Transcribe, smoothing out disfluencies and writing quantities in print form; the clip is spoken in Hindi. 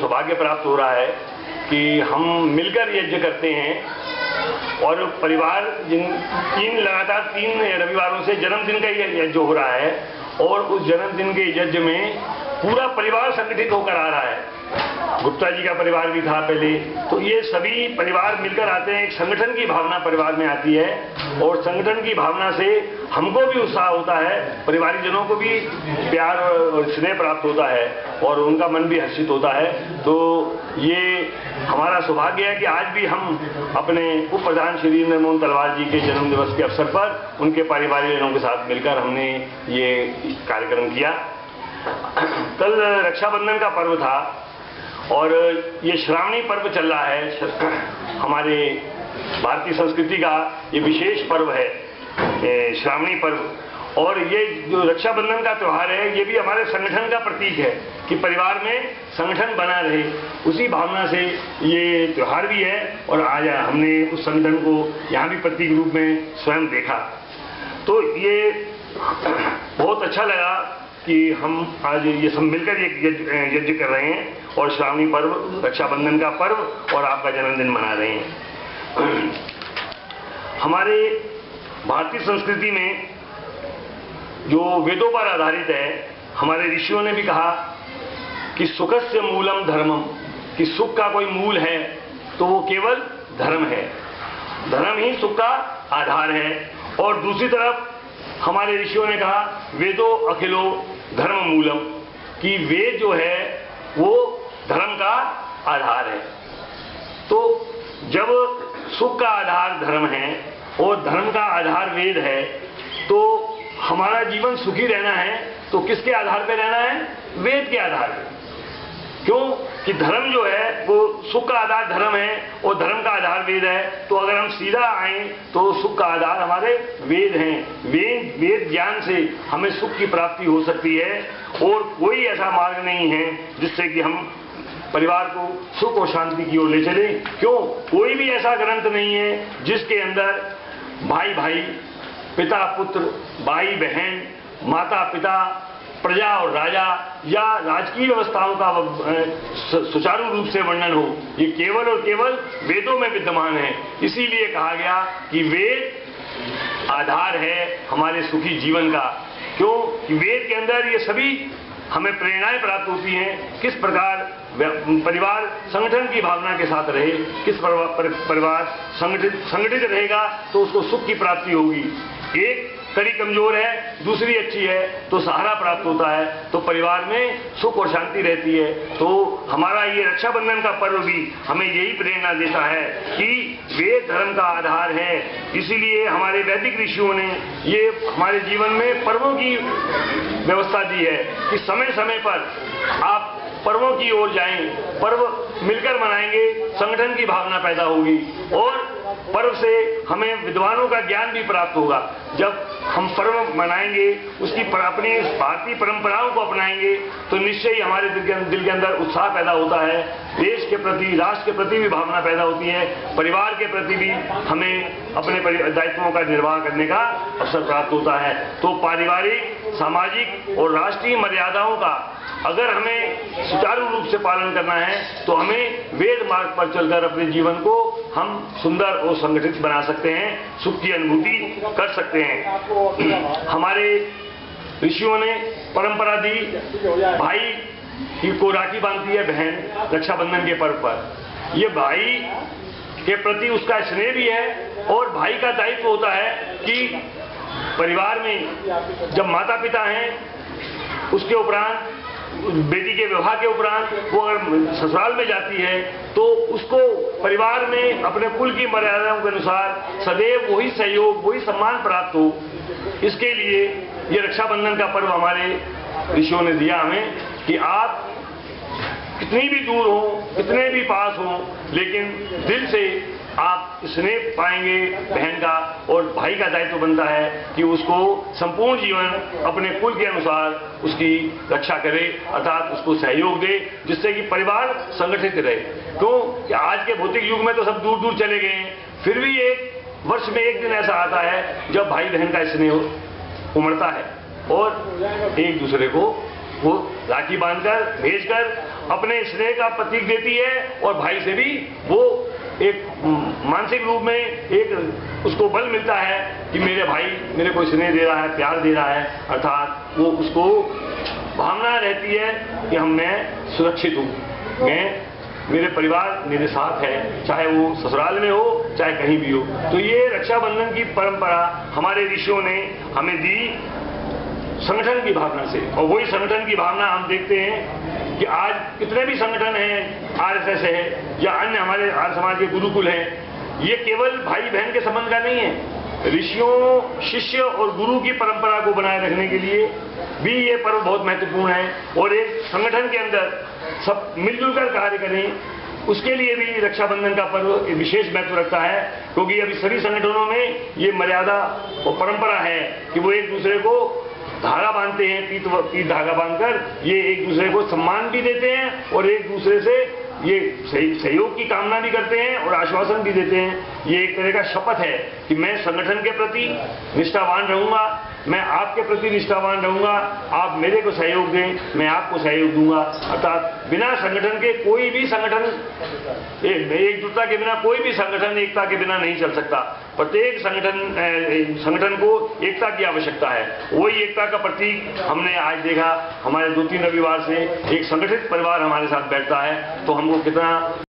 सौभाग्य प्राप्त हो रहा है कि हम मिलकर यज्ञ करते हैं और परिवार लगातार 3 रविवारों से जन्मदिन का यज्ञ हो रहा है और उस जन्मदिन के यज्ञ में पूरा परिवार संगठित होकर आ रहा है। गुप्ता जी का परिवार भी था पहले, तो ये सभी परिवार मिलकर आते हैं। एक संगठन की भावना परिवार में आती है और संगठन की भावना से हमको भी उत्साह होता है, परिवारजनों को भी प्यार और स्नेह प्राप्त होता है और उनका मन भी हर्षित होता है। तो ये हमारा सौभाग्य है कि आज भी हम अपने उप प्रधान श्री नरेंद्र मोहन तलवार जी के जन्म दिवस के अवसर पर उनके परिवारजनों के साथ मिलकर हमने ये कार्यक्रम किया। कल रक्षाबंधन का पर्व था और ये श्रावणी पर्व चल रहा है। हमारे भारतीय संस्कृति का ये विशेष पर्व है श्रावणी पर्व, और ये जो रक्षाबंधन का त्यौहार है ये भी हमारे संगठन का प्रतीक है कि परिवार में संगठन बना रहे, उसी भावना से ये त्यौहार भी है। और आज हमने उस संगठन को यहाँ भी प्रतीक रूप में स्वयं देखा, तो ये बहुत अच्छा लगा कि हम आज ये सब मिलकर यज्ञ कर रहे हैं और श्रावणी पर्व, रक्षाबंधन का पर्व और आपका जन्मदिन मना रहे हैं। हमारे भारतीय संस्कृति में जो वेदों पर आधारित है, हमारे ऋषियों ने भी कहा कि सुखस्य मूलम धर्मम, कि सुख का कोई मूल है तो वो केवल धर्म है, धर्म ही सुख का आधार है। और दूसरी तरफ हमारे ऋषियों ने कहा वेदो अखिलो धर्म मूलम, कि वेद जो है वो धर्म का आधार है। तो जब सुख का आधार धर्म है और धर्म का आधार वेद है, तो हमारा जीवन सुखी रहना है तो किसके आधार पे रहना है? वेद के आधार पे। क्यों कि धर्म जो है वो सुख का आधार धर्म है और धर्म का आधार वेद है। तो अगर हम सीधा आए तो सुख का आधार हमारे वेद हैं। वेद ज्ञान से हमें सुख की प्राप्ति हो सकती है और कोई ऐसा मार्ग नहीं है जिससे कि हम परिवार को सुख और शांति की ओर ले चले। क्यों? कोई भी ऐसा ग्रंथ नहीं है जिसके अंदर भाई भाई, पिता पुत्र, भाई बहन, माता पिता, प्रजा और राजा या राजकीय व्यवस्थाओं का सुचारू रूप से वर्णन हो। ये केवल और केवल वेदों में विद्यमान है। इसीलिए कहा गया कि वेद आधार है हमारे सुखी जीवन का। क्यों कि वेद के अंदर ये सभी हमें प्रेरणाएं प्राप्त होती हैं, किस प्रकार परिवार संगठन की भावना के साथ रहे, किस परिवार संगठित रहेगा तो उसको सुख की प्राप्ति होगी। एक कड़ी कमजोर है, दूसरी अच्छी है तो सहारा प्राप्त होता है, तो परिवार में सुख और शांति रहती है। तो हमारा ये रक्षाबंधन का पर्व भी हमें यही प्रेरणा देता है कि वेद धर्म का आधार है। इसीलिए हमारे वैदिक ऋषियों ने ये हमारे जीवन में पर्वों की व्यवस्था दी है कि समय समय पर आप पर्वों की ओर जाएं, पर्व मिलकर मनाएंगे, संगठन की भावना पैदा होगी और पर्व से हमें विद्वानों का ज्ञान भी प्राप्त होगा। जब हम पर्व मनाएंगे, उसकी अपनी भारतीय परंपराओं को अपनाएंगे तो निश्चय ही हमारे दिल के अंदर उत्साह पैदा होता है, देश के प्रति, राष्ट्र के प्रति भी भावना पैदा होती है, परिवार के प्रति भी हमें अपने दायित्वों का निर्वाह करने का अवसर प्राप्त होता है। तो पारिवारिक, सामाजिक और राष्ट्रीय मर्यादाओं का अगर हमें सुचारू रूप से पालन करना है तो हमें वेद मार्ग पर चलकर अपने जीवन को हम सुंदर और संगठित बना सकते हैं, सुख की अनुभूति कर सकते हैं। हमारे ऋषियों ने परंपरा दी, भाई को राखी बांधती है बहन रक्षाबंधन के पर्व पर। ये भाई के प्रति उसका स्नेह भी है और भाई का दायित्व होता है कि परिवार में जब माता पिता हैं उसके उपरांत बेटी के विवाह के उपरांत वो अगर ससुराल में जाती है तो उसको परिवार में अपने कुल की मर्यादाओं के अनुसार सदैव वही सहयोग, वही सम्मान प्राप्त हो। इसके लिए ये रक्षाबंधन का पर्व हमारे ऋषियों ने दिया हमें कि आप कितनी भी दूर हो, कितने भी पास हो, लेकिन दिल से आप स्नेह पाएंगे बहन का, और भाई का दायित्व बनता है कि उसको संपूर्ण जीवन अपने कुल के अनुसार उसकी रक्षा करे, अर्थात उसको सहयोग दे, जिससे कि परिवार संगठित रहे। क्यों कि आज के भौतिक युग में तो सब दूर दूर चले गए हैं, फिर भी एक वर्ष में एक दिन ऐसा आता है जब भाई बहन का स्नेह उमड़ता है और एक दूसरे को वो राखी बांधकर भेजकर अपने स्नेह का प्रतीक देती है और भाई से भी वो एक मानसिक रूप में एक उसको बल मिलता है कि मेरे भाई मेरे को स्नेह दे रहा है, प्यार दे रहा है, अर्थात वो उसको भावना रहती है कि मैं सुरक्षित हूँ, मेरे परिवार मेरे साथ है, चाहे वो ससुराल में हो चाहे कहीं भी हो। तो ये रक्षाबंधन की परंपरा हमारे ऋषियों ने हमें दी संगठन की भावना से, और वही संगठन की भावना हम देखते हैं कि आज कितने भी संगठन हैं, आरएसएस है या अन्य हमारे आर्य समाज के गुरुकुल हैं, ये केवल भाई बहन के संबंध का नहीं है। ऋषियों, शिष्य और गुरु की परंपरा को बनाए रखने के लिए भी ये पर्व बहुत महत्वपूर्ण है, और एक संगठन के अंदर सब मिलजुल कर कार्य करें उसके लिए भी रक्षाबंधन का पर्व एक विशेष महत्व रखता है, क्योंकि अभी सभी संगठनों में ये मर्यादा और परंपरा है कि वो एक दूसरे को धागा बांधते हैं, पीत धागा बांधकर ये एक दूसरे को सम्मान भी देते हैं और एक दूसरे से ये सहयोग की कामना भी करते हैं और आश्वासन भी देते हैं। ये एक तरह का शपथ है कि मैं संगठन के प्रति निष्ठावान रहूंगा, मैं आपके प्रति निष्ठावान रहूंगा, आप मेरे को सहयोग दें, मैं आपको सहयोग दूंगा। अर्थात बिना संगठन के कोई भी संगठन, एकजुटता के बिना कोई भी संगठन एकता के बिना नहीं चल सकता। प्रत्येक संगठन को एकता की आवश्यकता है। वही एकता का प्रतीक हमने आज देखा, हमारे 2-3 रविवार से एक संगठित परिवार हमारे साथ बैठता है, तो हमको कितना